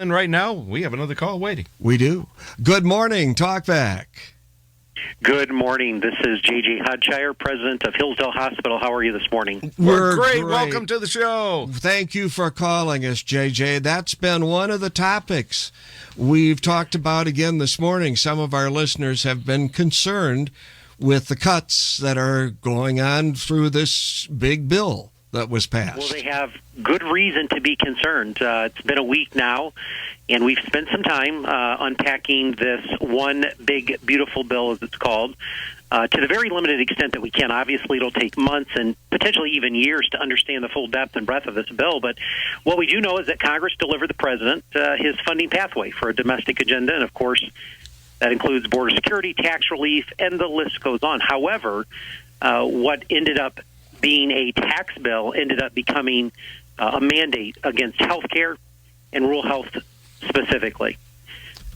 And right now, we have another call waiting. We do. Good morning, Talkback. Good morning. This is J.J. Hodshire, president of Hillsdale Hospital. How are you this morning? We're great. Welcome to the show. Thank you for calling us, JJ. That's been one of the topics we've talked about again this morning. Some of our listeners have been concerned with the cuts that are going on through this big bill that was passed. Well, they have good reason to be concerned. It's been a week now, and we've spent some time unpacking this one big, beautiful bill, as it's called, to the very limited extent that we can. Obviously, it'll take months and potentially even years to understand the full depth and breadth of this bill. But what we do know is that Congress delivered the president his funding pathway for a domestic agenda, and of course, that includes border security, tax relief, and the list goes on. However, what ended up being a tax bill ended up becoming a mandate against health care and rural health specifically.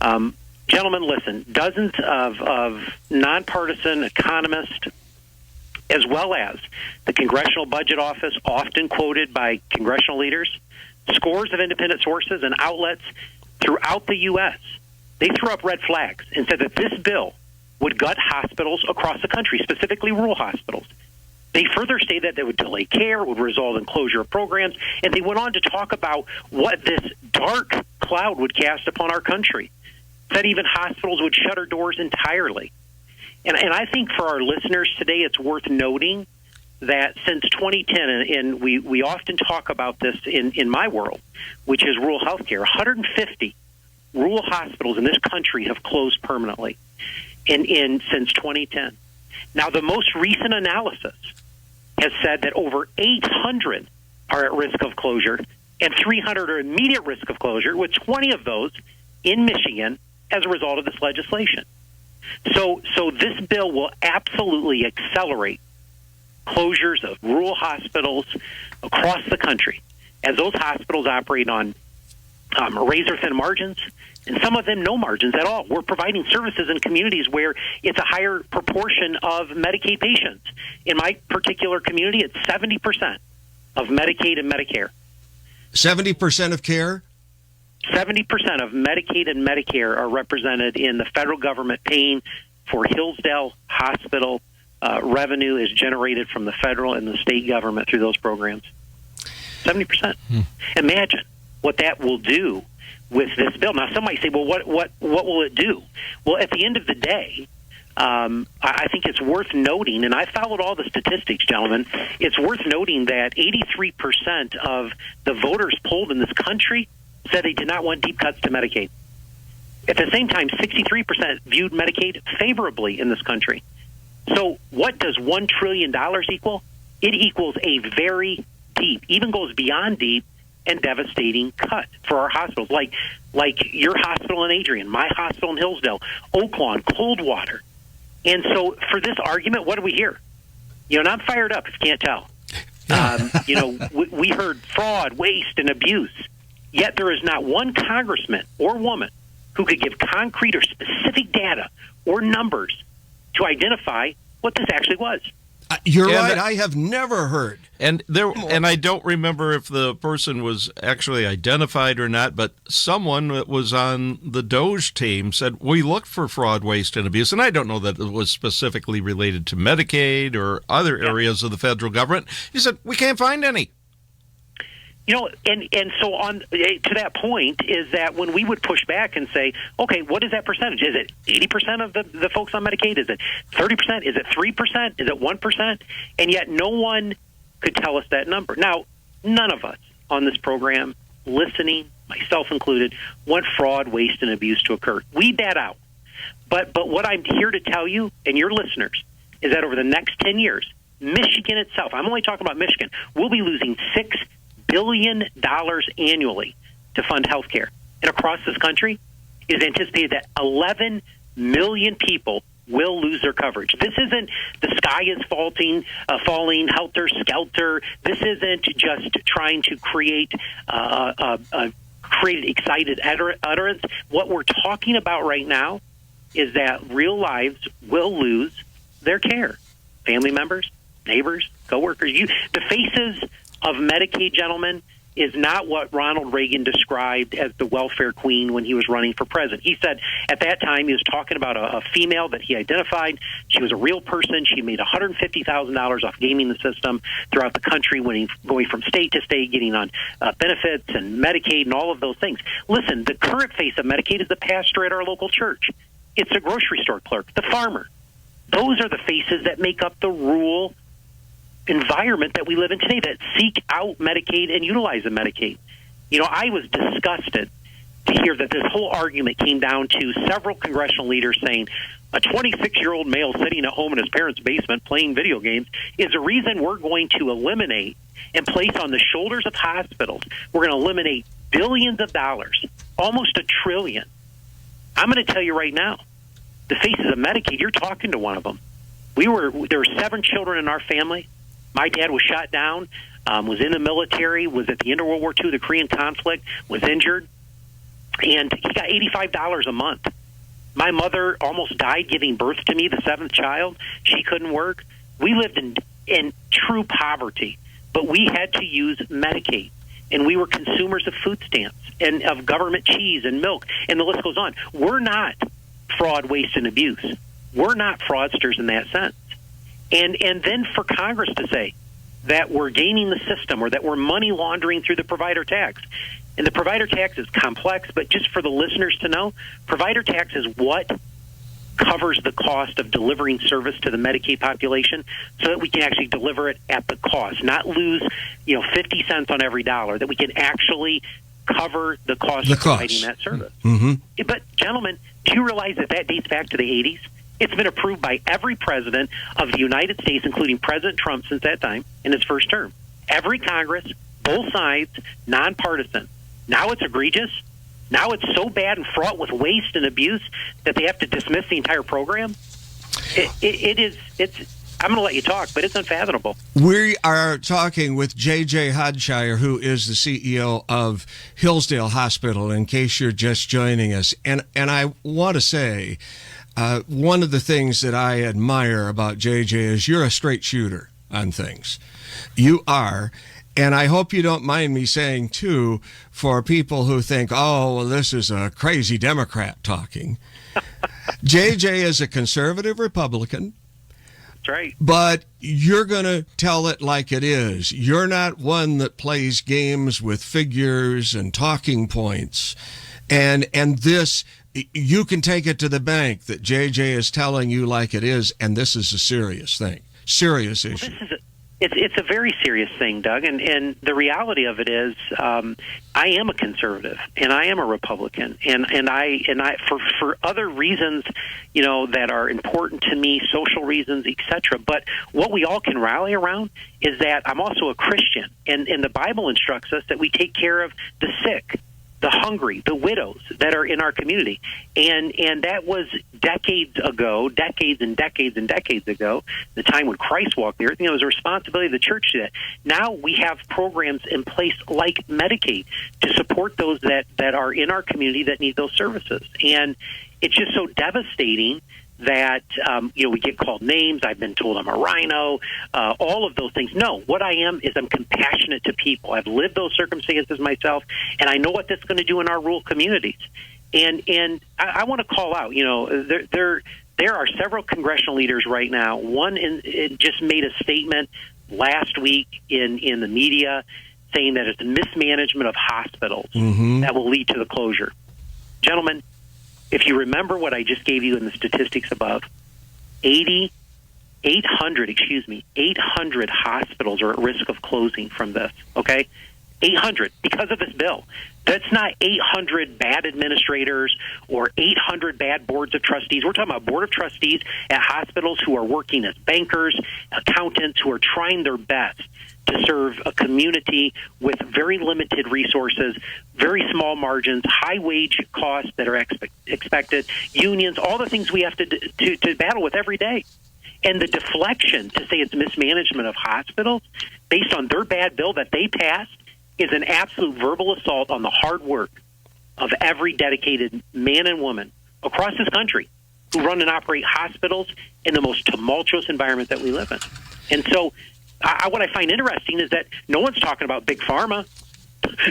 Gentlemen, listen, dozens of nonpartisan economists, as well as the Congressional Budget Office, often quoted by congressional leaders, scores of independent sources and outlets throughout the U.S., they threw up red flags and said that this bill would gut hospitals across the country, specifically rural hospitals. They further stated that they would delay care, would result in closure of programs, and they went on to talk about what this dark cloud would cast upon our country, that even hospitals would shutter doors entirely. And I think for our listeners today, it's worth noting that since 2010, and we often talk about this in my world, which is rural health care, 150 rural hospitals in this country have closed permanently since 2010. Now, the most recent analysis has said that over 800 are at risk of closure and 300 are immediate risk of closure, with 20 of those in Michigan as a result of this legislation. So this bill will absolutely accelerate closures of rural hospitals across the country, as those hospitals operate on razor-thin margins, and some of them no margins at all. We're providing services in communities where it's a higher proportion of Medicaid patients. In my particular community, it's 70% of Medicaid and Medicare. 70% of care? 70% of Medicaid and Medicare are represented in the federal government paying for Hillsdale Hospital. Revenue is generated from the federal and the state government through those programs. 70%. Imagine what that will do with this bill. Now, some might say, well, what will it do? Well, at the end of the day, I think it's worth noting, and I followed all the statistics, gentlemen, it's worth noting that 83% of the voters polled in this country said they did not want deep cuts to Medicaid. At the same time, 63% viewed Medicaid favorably in this country. So what does $1 trillion equal? It equals a very deep, even goes beyond deep, and devastating cut for our hospitals, like your hospital in Adrian, my hospital in Hillsdale, Oaklawn, Coldwater. And so for this argument, what do we hear? And I'm fired up if you can't tell. We heard fraud, waste, and abuse. Yet there is not one congressman or woman who could give concrete or specific data or numbers to identify what this actually was. You're right. I have never heard. And I don't remember if the person was actually identified or not, but someone that was on the DOJ team said, we looked for fraud, waste, and abuse. And I don't know that it was specifically related to Medicaid or other areas of the federal government. He said, we can't find any. And so on to that point is that when we would push back and say, okay, what is that percentage? Is it 80% of the folks on Medicaid? Is it 30%? Is it 3%? Is it 1%? And yet no one could tell us that number. Now, none of us on this program, listening, myself included, want fraud, waste, and abuse to occur. Weed that out. But what I'm here to tell you and your listeners is that over the next 10 years, Michigan itself, I'm only talking about Michigan, will be losing $6 billion annually to fund health care. And across this country, it is anticipated that 11 million people will lose their coverage. This isn't the sky is falling helter-skelter. This isn't just trying to create excited utterance. What we're talking about right now is that real lives will lose their care. Family members, neighbors, coworkers, the faces of Medicaid, gentlemen, is not what Ronald Reagan described as the welfare queen when he was running for president. He said at that time he was talking about a female that he identified. She was a real person. She made $150,000 off gaming the system throughout the country, going from state to state, getting on benefits and Medicaid and all of those things. Listen, the current face of Medicaid is the pastor at our local church. It's the grocery store clerk, the farmer. Those are the faces that make up the rural environment that we live in today, that seek out Medicaid and utilize the Medicaid. You know, I was disgusted to hear that this whole argument came down to several congressional leaders saying a 26-year-old male sitting at home in his parents' basement playing video games is the reason we're going to eliminate and place on the shoulders of hospitals. We're going to eliminate billions of dollars, almost $1 trillion. I'm going to tell you right now, the faces of Medicaid, you're talking to one of them. There were 7 children in our family. My dad was shot down, was in the military, was at the end of World War II, the Korean conflict, was injured, and he got $85 a month. My mother almost died giving birth to me, the 7th child. She couldn't work. We lived in true poverty, but we had to use Medicaid, and we were consumers of food stamps and of government cheese and milk, and the list goes on. We're not fraud, waste, and abuse. We're not fraudsters in that sense. And then for Congress to say that we're gaming the system or that we're money laundering through the provider tax. And the provider tax is complex, but just for the listeners to know, provider tax is what covers the cost of delivering service to the Medicaid population so that we can actually deliver it at the cost, not lose 50 cents on every dollar, that we can actually cover the cost of providing that service. Mm-hmm. But, gentlemen, do you realize that dates back to the 80s? It's been approved by every president of the United States, including President Trump since that time, in his first term. Every Congress, both sides, nonpartisan. Now it's egregious. Now it's so bad and fraught with waste and abuse that they have to dismiss the entire program. I'm going to let you talk, but it's unfathomable. We are talking with J.J. Hodshire, who is the CEO of Hillsdale Hospital, in case you're just joining us. And I want to say, one of the things that I admire about JJ is you're a straight shooter on things. You are. And I hope you don't mind me saying, too, for people who think, oh, well, this is a crazy Democrat talking. JJ is a conservative Republican. That's right. But you're going to tell it like it is. You're not one that plays games with figures and talking points. And this, you can take it to the bank that JJ is telling you like it is, and this is a serious thing, serious issue. Well, it's a very serious thing, Doug, and the reality of it is, I am a conservative and I am a Republican, and I for other reasons, that are important to me, social reasons, etc. But what we all can rally around is that I'm also a Christian, and the Bible instructs us that we take care of the sick, the hungry, the widows that are in our community. And that was decades ago, the time when Christ walked the earth. It was a responsibility of the church to that. Now we have programs in place like Medicaid to support those that are in our community that need those services. And it's just so devastating that we get called names. I've been told I'm a rhino, all of those things. No, what I am is I'm compassionate to people. I've lived those circumstances myself, and I know what that's going to do in our rural communities. And I want to call out, there are several congressional leaders right now. One just made a statement last week in the media saying that it's a mismanagement of hospitals that will lead to the closure. Gentlemen, if you remember what I just gave you in the statistics above, 800 hospitals are at risk of closing from this, okay? 800 because of this bill. That's not 800 bad administrators or 800 bad boards of trustees. We're talking about board of trustees at hospitals who are working as bankers, accountants, who are trying their best to serve a community with very limited resources, very small margins, high wage costs that are expected, unions, all the things we have to battle with every day. And the deflection to say it's mismanagement of hospitals based on their bad bill that they passed is an absolute verbal assault on the hard work of every dedicated man and woman across this country who run and operate hospitals in the most tumultuous environment that we live in. And so what I find interesting is that no one's talking about Big Pharma.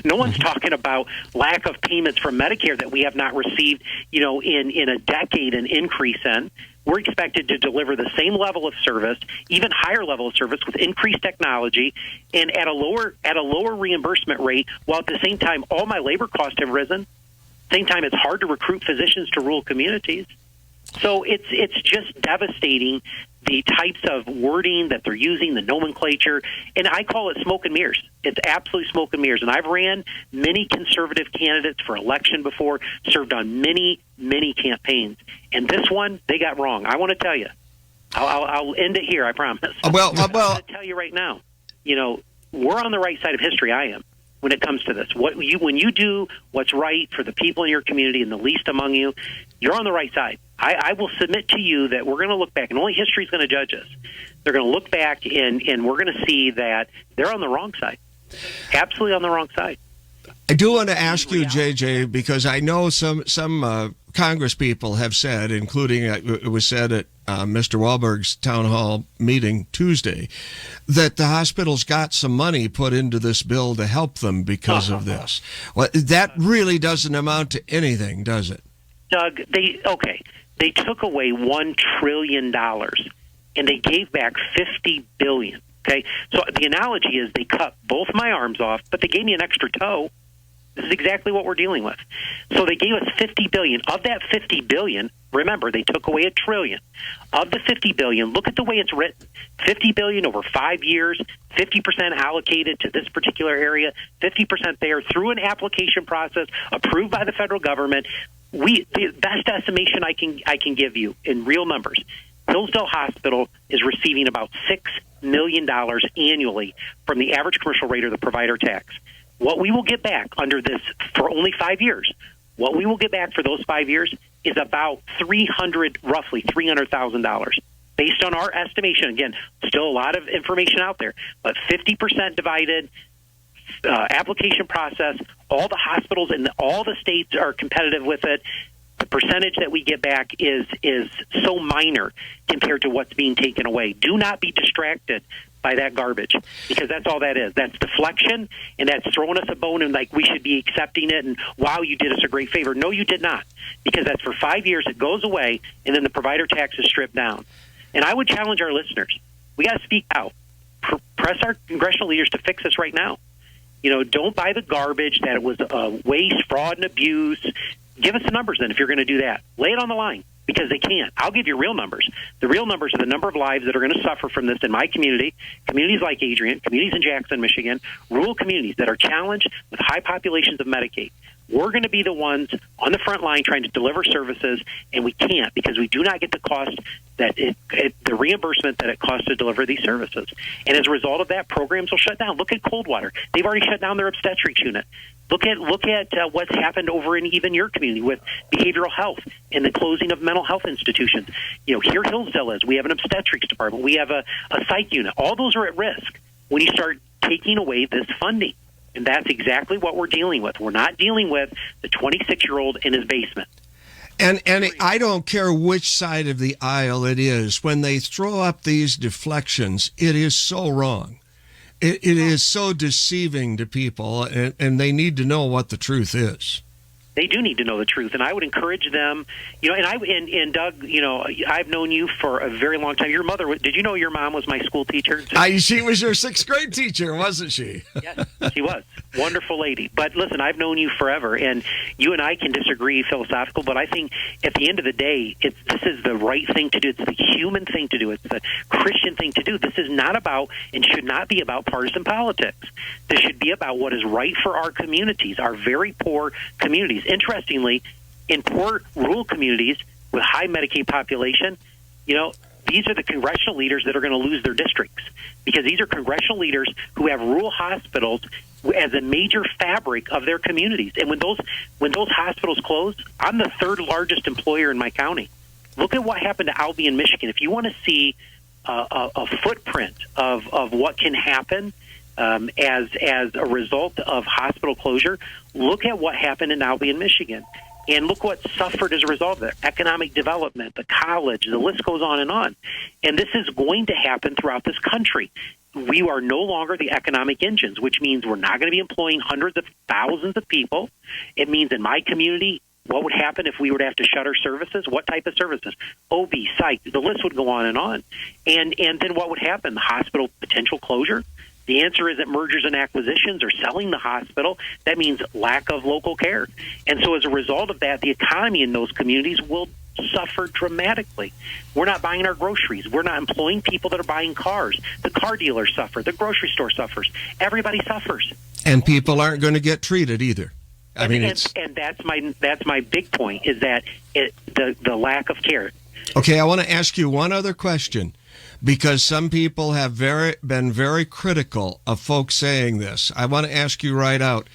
No one's talking about lack of payments from Medicare that we have not received, in a decade, an increase in. We're expected to deliver the same level of service, even higher level of service with increased technology and at a lower reimbursement rate, while at the same time all my labor costs have risen. Same time, it's hard to recruit physicians to rural communities. So it's just devastating, the types of wording that they're using, the nomenclature, and I call it smoke and mirrors. It's absolutely smoke and mirrors. And I've ran many conservative candidates for election before, served on many, many campaigns. And this one, they got wrong. I want to tell you. I'll end it here, I promise. Well, I'm going to tell you right now, we're on the right side of history, I am, when it comes to this. When you do what's right for the people in your community and the least among you, you're on the right side. I will submit to you that we're going to look back, and only history is going to judge us. They're going to look back, and we're going to see that they're on the wrong side. Absolutely on the wrong side. I do want to ask you, JJ, because I know some Congress people have said, including it was said at Mr. Wahlberg's town hall meeting Tuesday, that the hospitals got some money put into this bill to help them because of this. Well, that really doesn't amount to anything, does it? Doug, they took away $1 trillion and they gave back $50 billion. Okay, so the analogy is they cut both my arms off, but they gave me an extra toe. This is exactly what we're dealing with. So they gave us $50 billion. Of that $50 billion, remember, they took away $1 trillion. Of the $50 billion, look at the way it's written. $50 billion over 5 years, 50% allocated to this particular area, 50% there through an application process approved by the federal government. The best estimation I can give you in real numbers, Hillsdale Hospital is receiving about $6 million annually from the average commercial rate or the provider tax. What we will get back under this for only 5 years, what we will get back for those 5 years is about roughly $300,000. Based on our estimation, again, still a lot of information out there, but 50% divided, application process, all the hospitals and all the states are competitive with it. The percentage that we get back is so minor compared to what's being taken away. Do not be distracted by that garbage, because that's all that is. That's deflection, and that's throwing us a bone and like we should be accepting it and, wow, you did us a great favor. No, you did not, because that's for 5 years. It goes away, and then the provider tax is stripped down. And I would challenge our listeners. We got to speak out. Press our congressional leaders to fix this right now. Don't buy the garbage that it was waste, fraud, and abuse. Give us the numbers then if you're going to do that. Lay it on the line, because they can't. I'll give you real numbers. The real numbers are the number of lives that are going to suffer from this in my community, communities like Adrian, communities in Jackson, Michigan, rural communities that are challenged with high populations of Medicaid. We're going to be the ones on the front line trying to deliver services, and we can't because we do not get the cost that the reimbursement that it costs to deliver these services. And as a result of that, programs will shut down. Look at Coldwater. They've already shut down their obstetrics unit. Look at what's happened over in even your community with behavioral health and the closing of mental health institutions. Here Hillsdale is. We have an obstetrics department. We have a psych unit. All those are at risk when you start taking away this funding. And that's exactly what we're dealing with. We're not dealing with the 26-year-old in his basement. And I don't care which side of the aisle it is. When they throw up these deflections, it is so wrong. It is so deceiving to people, and they need to know what the truth is. They do need to know the truth, and I would encourage them. And Doug, I've known you for a very long time. Your mother, did you know your mom was my school teacher? She was your 6th grade teacher, wasn't she? Yes, she was. Wonderful lady. But listen, I've known you forever, and you and I can disagree philosophical, but I think at the end of the day, this is the right thing to do. It's the human thing to do. It's the Christian thing to do. This is not about and should not be about partisan politics. This should be about what is right for our communities, our very poor communities. Interestingly, in poor rural communities with high Medicaid population, these are the congressional leaders that are going to lose their districts, because these are congressional leaders who have rural hospitals as a major fabric of their communities. And when those hospitals close, I'm the 3rd largest employer in my county. Look at what happened to Albion, Michigan. If you want to see a footprint of what can happen as a result of hospital closure, look at what happened in Albion, Michigan. And look what suffered as a result of it. Economic development, the college, the list goes on. And this is going to happen throughout this country. we are no longer the economic engines, which means we're not going to be employing hundreds of thousands of people. It means in my community, what would happen if we were to have to shutter services? What type of services? OB, psych, the list would go on and on. And then what would happen? The hospital potential closure? The answer is that mergers and acquisitions are selling the hospital. That means lack of local care. And so as a result of that, the economy in those communities will suffer dramatically. We're not buying our groceries. We're not employing people that are buying cars. The car dealers suffer. The grocery store suffers. Everybody suffers. And people aren't going to get treated either. And that's my big point, is that the lack of care. Okay, I want to ask you one other question, because some people have been very critical of folks saying this. I want to ask you right out,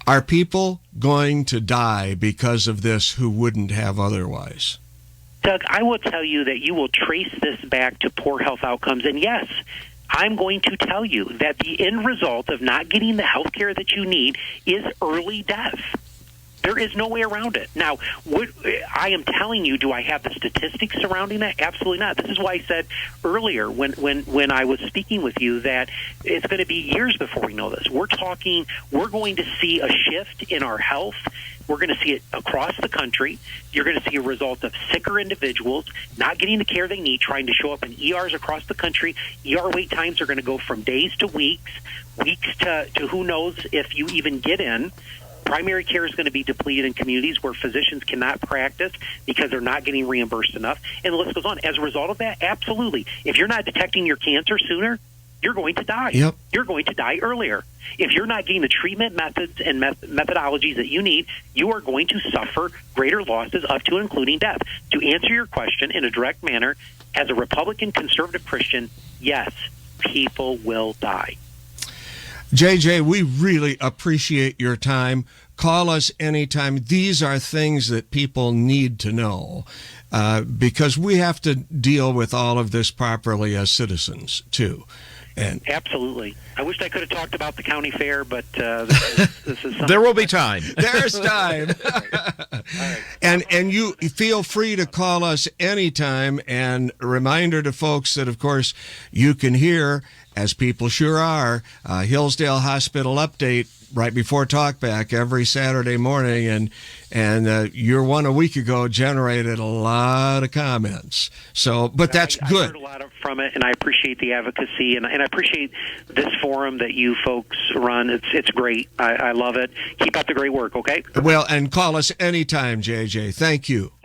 are people going to die because of this who wouldn't have otherwise? Doug, I will tell you that you will trace this back to poor health outcomes. And yes, I'm going to tell you that the end result of not getting the health care that you need is early death. There is no way around it. Now, I am telling you, do I have the statistics surrounding that? Absolutely not. This is why I said earlier when I was speaking with you that it's going to be years before we know this. We're going to see a shift in our health. We're going to see it across the country. You're going to see a result of sicker individuals not getting the care they need, trying to show up in ERs across the country. ER wait times are going to go from days to weeks to who knows if you even get in. Primary care is going to be depleted in communities where physicians cannot practice because they're not getting reimbursed enough. And the list goes on. As a result of that, absolutely. If you're not detecting your cancer sooner, you're going to die. Yep. You're going to die earlier. If you're not getting the treatment methods and methodologies that you need, you are going to suffer greater losses up to and including death. To answer your question in a direct manner, as a Republican conservative Christian, yes, people will die. JJ, we really appreciate your time. Call us anytime. These are things that people need to know because we have to deal with all of this properly as citizens, too. And absolutely. I wish I could have talked about the county fair, but this is something. There will be time. There's time. All right. And you feel free to call us anytime. And a reminder to folks that, of course, you can hear, as people sure are, Hillsdale Hospital Update right before Talkback every Saturday morning. And your one a week ago generated a lot of comments. So, but that's good. I heard a lot from it, and I appreciate the advocacy, and I appreciate this forum that you folks run. It's great. I love it. Keep up the great work, okay? Well, and call us anytime, JJ. Thank you.